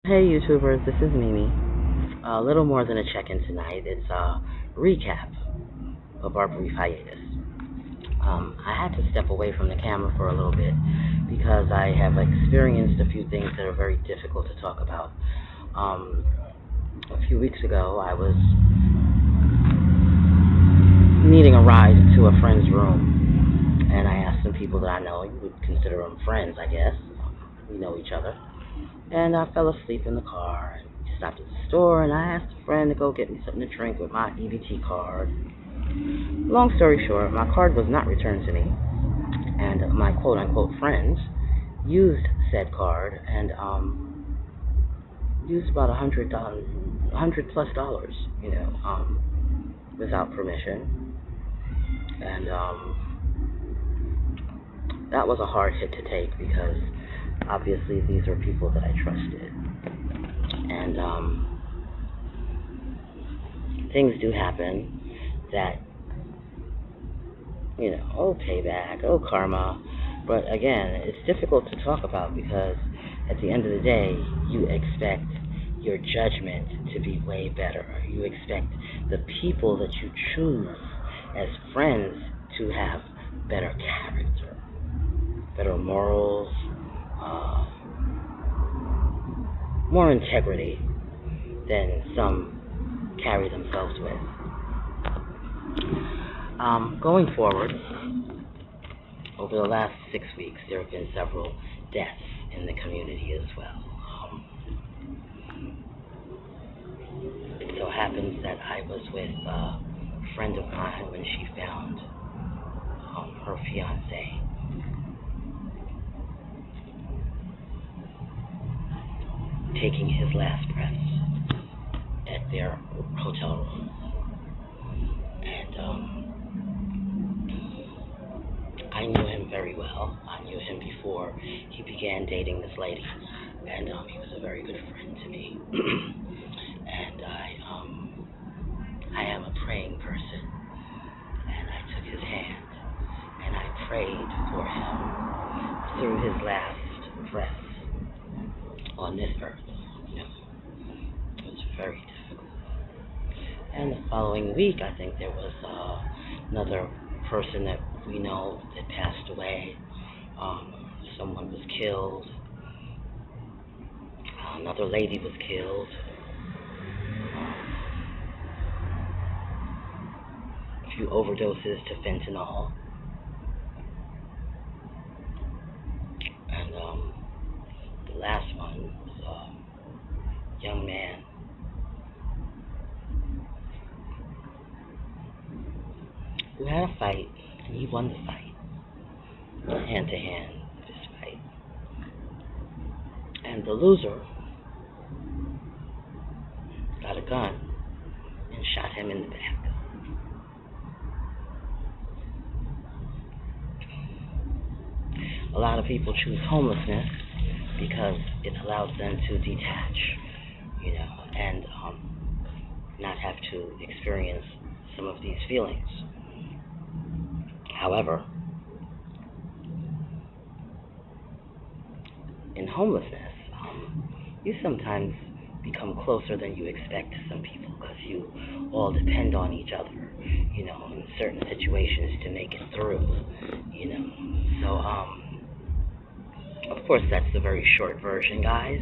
Hey YouTubers, this is Mimi. A little more than a check-in tonight. It's a recap of our brief hiatus. I had to step away from the camera for a little bit because I have experienced a few things that are very difficult to talk about. A few weeks ago, I was needing a ride to a friend's room, and I asked some people that I know. You would consider them friends, I guess. We know each other. And I fell asleep in the car. We stopped at the store, and I asked a friend to go get me something to drink with my EBT card. Long story short, my card was not returned to me, and my quote-unquote friends used said card and used about $100+ without permission, and that was a hard hit to take because obviously these are people that I trusted, and things do happen that, oh payback, oh karma, but again, it's difficult to talk about because at the end of the day, you expect your judgment to be way better. You expect the people that you choose as friends to have better character, better morals, more integrity than some carry themselves with. Going forward, over the last 6 weeks, there have been several deaths in the community as well. It so happens that I was with a friend of mine when she found her fiance taking his last breaths at their hotel room. And I knew him very well. I knew him before he began dating this lady, and he was a very good friend to me. And I am a praying person, and I took his hand and I prayed for him through his last breath on this earth. It was very difficult. And the following week, I think there was another person that we know that passed away. Someone was killed. Another lady was killed. A few overdoses to fentanyl. And the last one was a young man who had a fight, and he won the fight, hand-to-hand fist fight. And the loser got a gun and shot him in the back. A lot of people choose homelessness because it allows them to detach, and not have to experience some of these feelings. However, in homelessness, you sometimes become closer than you expect to some people because you all depend on each other, in certain situations to make it through, So, of course, that's the very short version, guys.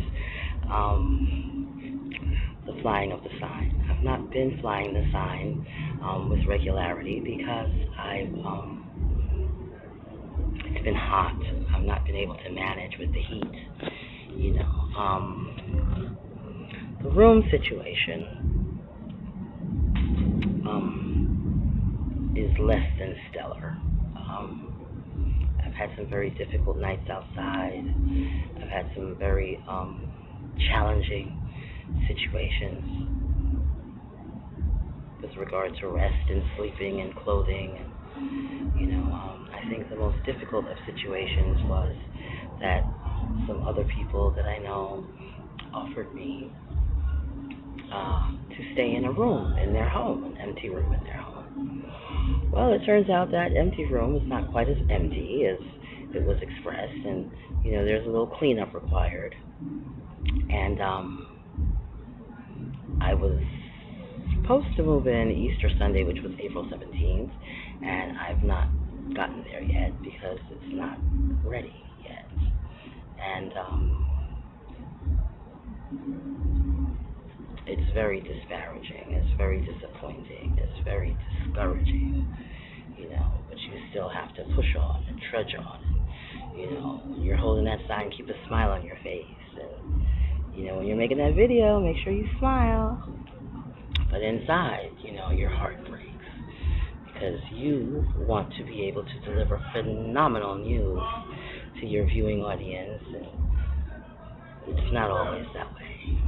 The flying of the sign. I've not been flying the sign with regularity because it's been hot. I've not been able to manage with the heat. The room situation is less than stellar. I've had some very difficult nights outside. I've had some very challenging situations with regard to rest and sleeping and clothing. I think the most difficult of situations was that some other people that I know offered me to stay in a room in their home, an empty room in their home. Well, it turns out that empty room is not quite as empty as it was expressed, and there's a little cleanup required. And I was supposed to move in Easter Sunday, which was April 17th, and I've not gotten there yet because it's not ready yet. And it's very disparaging, it's very disappointing, it's very discouraging, but you still have to push on and trudge on. When you're holding that sign, keep a smile on your face. And, when you're making that video, make sure you smile. But inside, your heart breaks because you want to be able to deliver phenomenal news to your viewing audience, and it's not always that way.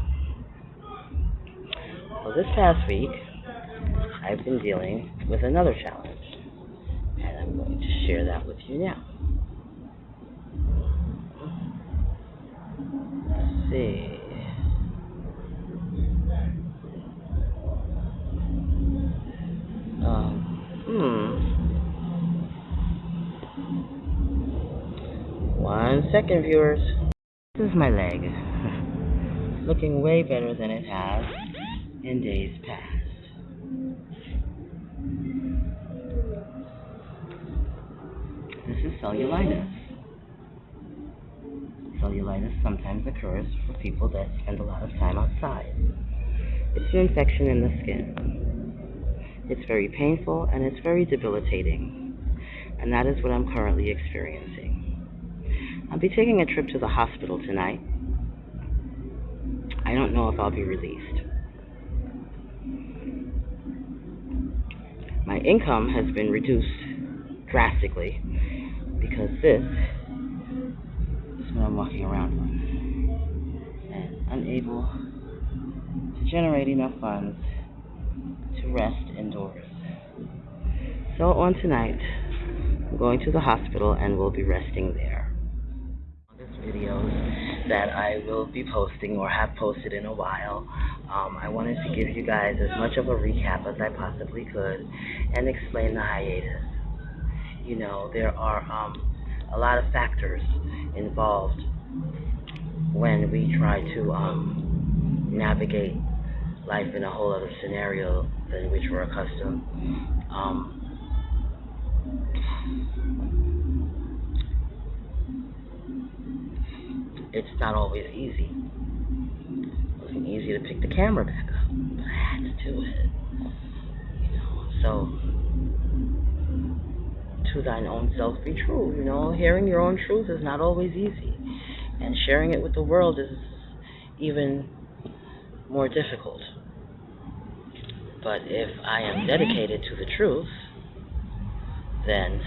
Well, this past week, I've been dealing with another challenge, and I'm going to share that with you now. Let's see. One second, viewers. This is my leg. Looking way better than it has in days past. This is cellulitis. Cellulitis sometimes occurs for people that spend a lot of time outside. It's an infection in the skin. It's very painful and it's very debilitating. And that is what I'm currently experiencing. I'll be taking a trip to the hospital tonight. I don't know if I'll be released. My income has been reduced drastically because this is what I'm walking around on, and unable to generate enough funds to rest indoors. So on tonight, I'm going to the hospital and will be resting there. Videos that I will be posting or have posted in a while. I wanted to give you guys as much of a recap as I possibly could and explain the hiatus. There are a lot of factors involved when we try to navigate life in a whole other scenario than which we're accustomed. It's not always easy. It wasn't easy to pick the camera back up, but I had to do it. So, to thine own self be true. Hearing your own truth is not always easy, and sharing it with the world is even more difficult. But if I am dedicated to the truth, then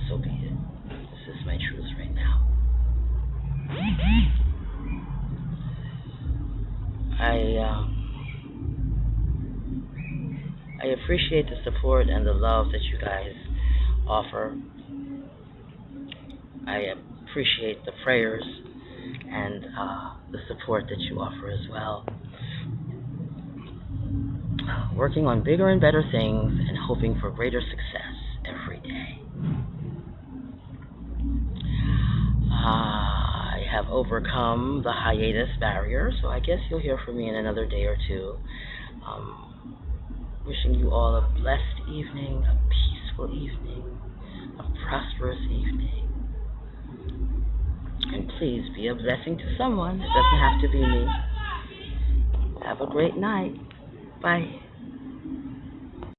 so be it. This is my truth right now. I appreciate the support and the love that you guys offer. I appreciate the prayers and the support that you offer as well. Working on bigger and better things and hoping for greater success every day. I have overcome the hiatus barrier, so I guess you'll hear from me in another day or two. Wishing you all a blessed evening, a peaceful evening, a prosperous evening. And please be a blessing to someone. It doesn't have to be me. Have a great night. Bye.